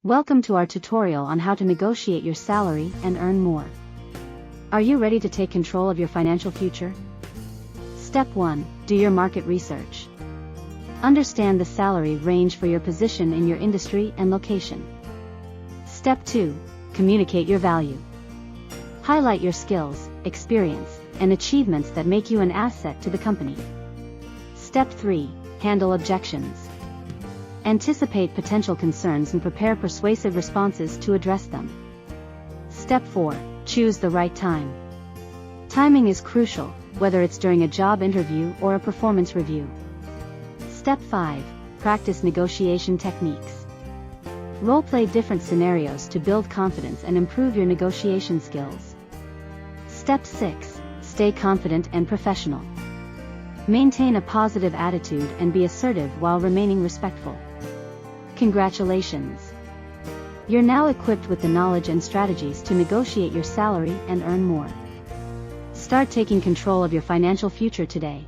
Welcome to our tutorial on how to negotiate your salary and earn more. Are you ready to take control of your financial future? Step 1. Do your market research. Understand the salary range for your position in your industry and location. Step 2. Communicate your value. Highlight your skills, experience, and achievements that make you an asset to the company. Step 3. Handle objections. Anticipate potential concerns and prepare persuasive responses to address them. Step 4. Choose the right time. Timing is crucial, whether it's during a job interview or a performance review. Step 5. Practice negotiation techniques. Role-play different scenarios to build confidence and improve your negotiation skills. Step 6. Stay confident and professional. Maintain a positive attitude and be assertive while remaining respectful. Congratulations! You're now equipped with the knowledge and strategies to negotiate your salary and earn more. Start taking control of your financial future today.